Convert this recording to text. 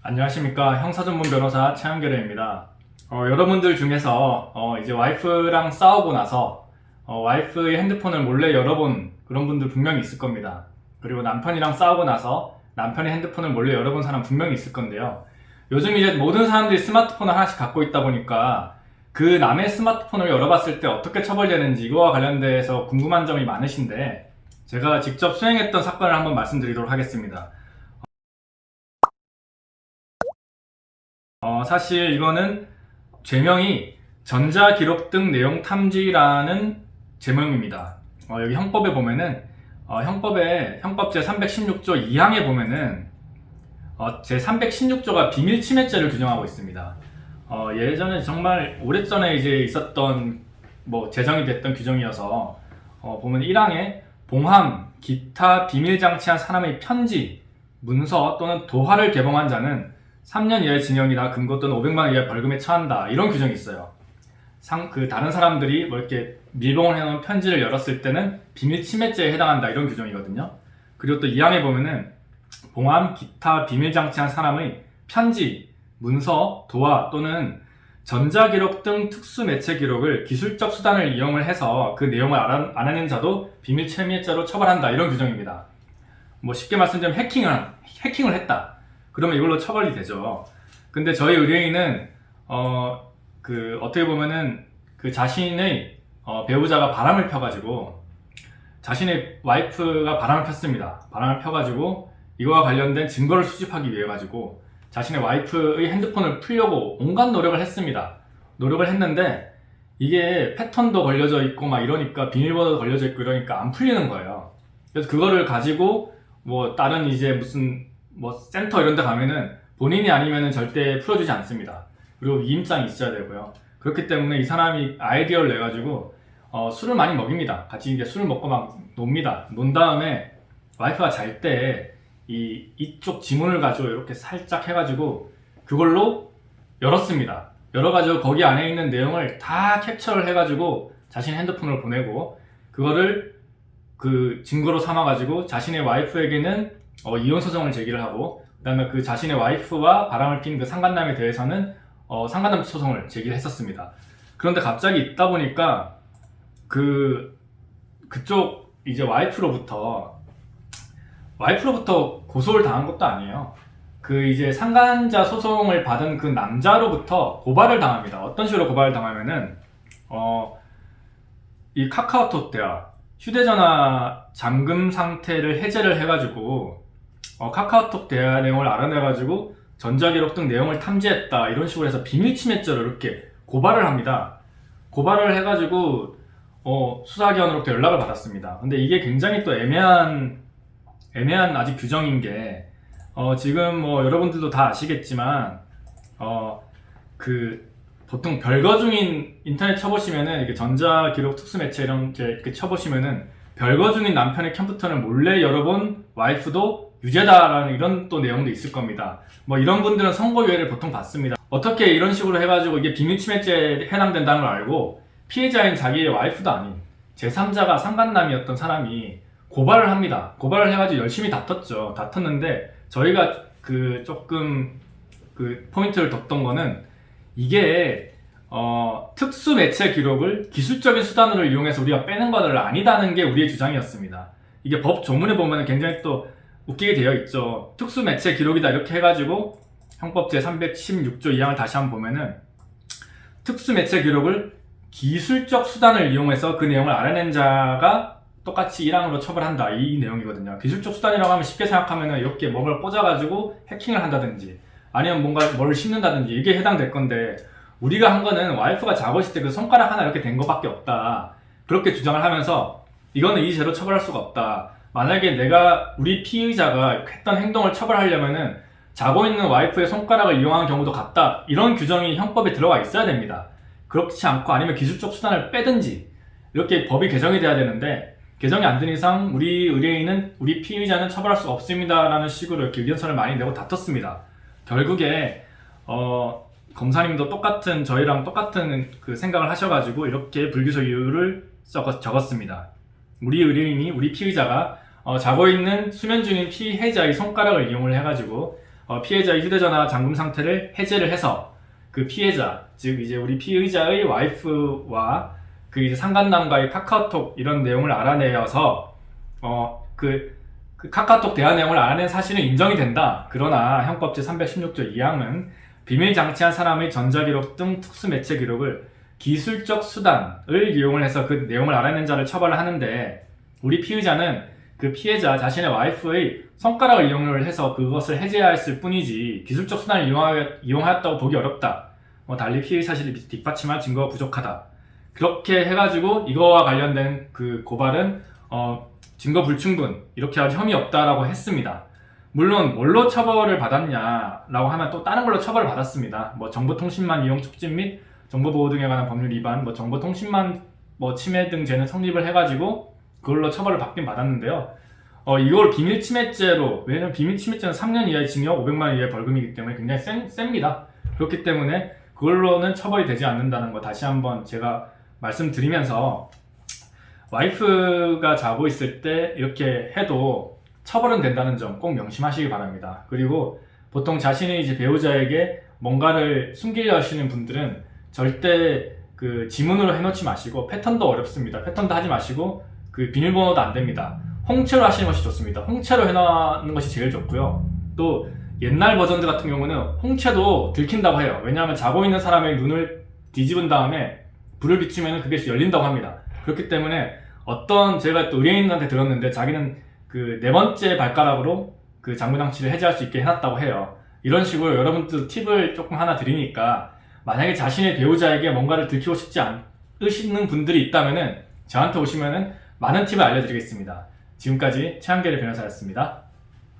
안녕하십니까. 형사전문 변호사 차영결입니다. 여러분들 중에서 이제 와이프랑 싸우고 나서 와이프의 핸드폰을 몰래 열어본 그런 분들 분명히 있을 겁니다. 그리고 남편이랑 싸우고 나서 남편의 핸드폰을 몰래 열어본 사람 분명히 있을 건데요. 요즘 이제 모든 사람들이 스마트폰을 하나씩 갖고 있다 보니까 그 남의 스마트폰을 열어봤을 때 어떻게 처벌되는지 이거와 관련돼서 궁금한 점이 많으신데 제가 직접 수행했던 사건을 한번 말씀드리도록 하겠습니다. 사실 이거는 죄명이 전자기록 등 내용 탐지라는 제명입니다. 여기 형법에 보면은 형법 제 316조 2항에 보면은 제 316조가 비밀 침해죄를 규정하고 있습니다. 예전에 정말 오래전에 이제 있었던 제정이 됐던 규정이어서 보면 1항에 봉함, 기타 비밀 장치한 사람의 편지, 문서 또는 도화를 개봉한 자는 3년 이하의 징역이나 금고 또는 500만 원 이하의 벌금에 처한다. 이런 규정이 있어요. 다른 사람들이 이렇게 밀봉을 해놓은 편지를 열었을 때는 비밀 침해죄에 해당한다. 이런 규정이거든요. 그리고 또 2항에 보면은 봉함, 기타 비밀 장치한 사람의 편지, 문서, 도화 또는 전자기록 등 특수 매체 기록을 기술적 수단을 이용을 해서 그 내용을 알아낸 자도 비밀 침해죄로 처벌한다. 이런 규정입니다. 쉽게 말씀드리면 해킹을 했다. 그러면 이걸로 처벌이 되죠. 근데 저희 의뢰인은 어떻게 보면은 그 자신의 배우자가 바람을 펴가지고 자신의 와이프가 바람을 폈습니다. 바람을 펴가지고 이거와 관련된 증거를 수집하기 위해 가지고 자신의 와이프의 핸드폰을 풀려고 온갖 노력을 했습니다. 노력을 했는데 이게 패턴도 걸려져 있고 막 이러니까 비밀번호도 걸려져 있고 이러니까 안 풀리는 거예요. 그래서 그거를 가지고 다른 이제 무슨 센터 이런 데 가면은 본인이 아니면은 절대 풀어주지 않습니다. 그리고 위임장이 있어야 되고요. 그렇기 때문에 이 사람이 아이디어를 내가지고 술을 많이 먹입니다. 같이 이제 술을 먹고 막 놉니다. 논 다음에 와이프가 잘 때 이쪽 지문을 가지고 이렇게 살짝 해가지고 그걸로 열었습니다. 열어가지고 거기 안에 있는 내용을 다 캡처를 해가지고 자신의 핸드폰으로 보내고 그거를 그 증거로 삼아가지고 자신의 와이프에게는 이혼 소송을 제기를 하고 그 다음에 그 자신의 와이프와 바람을 핀 그 상간남에 대해서는 상간남 소송을 제기를 했었습니다. 그런데 갑자기 있다 보니까 그쪽 이제 와이프로부터 고소를 당한 것도 아니에요. 그 이제 상간자 소송을 받은 그 남자로부터 고발을 당합니다. 어떤 식으로 고발을 당하면은 이 카카오톡 대화 휴대전화 잠금 상태를 해제를 해가지고 카카오톡 대화 내용을 알아내가지고 전자기록 등 내용을 탐지했다 이런 식으로 해서 비밀침해죄로 이렇게 고발을 합니다. 고발을 해가지고 수사기관으로부터 연락을 받았습니다. 근데 이게 굉장히 또 애매한 아직 규정인 게 지금 여러분들도 다 아시겠지만 보통 별거 중인 인터넷 쳐보시면은 이렇게 전자기록 특수매체 이런 게 쳐보시면은 별거 중인 남편의 컴퓨터를 몰래 열어본 와이프도 유죄다라는 이런 또 내용도 있을 겁니다. 이런 분들은 선고유예를 보통 받습니다. 어떻게 이런 식으로 해가지고 이게 비밀침해죄에 해당된다는 걸 알고 피해자인 자기의 와이프도 아닌 제3자가 상간남이었던 사람이 고발을 합니다. 고발을 해가지고 열심히 다퉜죠. 다퉜는데 저희가 조금 포인트를 뒀던 거는 이게 특수 매체 기록을 기술적인 수단으로 이용해서 우리가 빼는 것은 아니다는 게 우리의 주장이었습니다. 이게 법 조문에 보면 굉장히 또 웃기게 되어 있죠. 특수 매체 기록이다 이렇게 해가지고 형법 제 316조 2항을 다시 한번 보면은 특수 매체 기록을 기술적 수단을 이용해서 그 내용을 알아낸 자가 똑같이 1항으로 처벌한다 이 내용이거든요. 기술적 수단이라고 하면 쉽게 생각하면은 이렇게 뭔가를 꽂아가지고 해킹을 한다든지 아니면 뭔가 뭘 씹는다든지 이게 해당될 건데 우리가 한 거는 와이프가 자고 있을 때 그 손가락 하나 이렇게 된 거밖에 없다 그렇게 주장을 하면서 이거는 이 죄로 처벌할 수가 없다. 만약에 우리 피의자가 했던 행동을 처벌하려면은 자고 있는 와이프의 손가락을 이용하는 경우도 같다 이런 규정이 형법에 들어가 있어야 됩니다. 그렇지 않고 아니면 기술적 수단을 빼든지 이렇게 법이 개정이 돼야 되는데 개정이 안 된 이상 우리 피의자는 처벌할 수 없습니다 라는 식으로 이렇게 의견서를 많이 내고 다퉜습니다. 결국에 검사님도 저희랑 똑같은 그 생각을 하셔가지고 이렇게 불기소 이유를 적었습니다. 우리 피의자가 자고 있는 수면 중인 피해자의 손가락을 이용을 해가지고 피해자의 휴대전화 잠금 상태를 해제를 해서 그 피해자, 즉 이제 우리 피의자의 와이프와 그 이제 상간남과의 카카오톡 이런 내용을 알아내어서 그 카카오톡 대화 내용을 알아낸 사실은 인정이 된다. 그러나 형법 제316조 2항은 비밀 장치한 사람의 전자기록 등 특수매체 기록을 기술적 수단을 이용을 해서 그 내용을 알아낸 자를 처벌을 하는데, 우리 피의자는 그 피해자 자신의 와이프의 손가락을 이용을 해서 그것을 해제하였을 뿐이지 기술적 수단을 이용하였다고 보기 어렵다. 달리 피의 사실을 뒷받침할 증거가 부족하다. 그렇게 해가지고 이거와 관련된 그 고발은 증거 불충분, 이렇게 아주 혐의 없다라고 했습니다. 물론 뭘로 처벌을 받았냐라고 하면 또 다른 걸로 처벌을 받았습니다. 정보통신망 이용 촉진 및 정보보호 등에 관한 법률 위반, 정보통신망 침해 등 죄는 성립을 해가지고 그걸로 처벌을 받긴 받았는데요. 이걸 비밀침해죄로, 왜냐면 비밀침해죄는 3년 이하의 징역 500만 원 이하의 벌금이기 때문에 굉장히 셉니다. 그렇기 때문에 그걸로는 처벌이 되지 않는다는 거 다시 한번 제가 말씀드리면서, 와이프가 자고 있을 때 이렇게 해도 처벌은 된다는 점 꼭 명심하시기 바랍니다. 그리고 보통 자신의 이제 배우자에게 뭔가를 숨기려 하시는 분들은 절대 그 지문으로 해놓지 마시고, 패턴도 어렵습니다. 패턴도 하지 마시고, 그 비밀번호도 안 됩니다. 홍채로 하시는 것이 좋습니다. 홍채로 해놓는 것이 제일 좋고요. 또 옛날 버전들 같은 경우는 홍채도 들킨다고 해요. 왜냐하면 자고 있는 사람의 눈을 뒤집은 다음에 불을 비추면 그게 열린다고 합니다. 그렇기 때문에 제가 또 의뢰인한테 들었는데, 자기는 그 4번째 발가락으로 그 잠금장치를 해제할 수 있게 해놨다고 해요. 이런 식으로 여러분들 팁을 조금 하나 드리니까, 만약에 자신의 배우자에게 뭔가를 들키고 싶지 않으시는 분들이 있다면은 저한테 오시면은 많은 팁을 알려드리겠습니다. 지금까지 최한결의 변호사였습니다.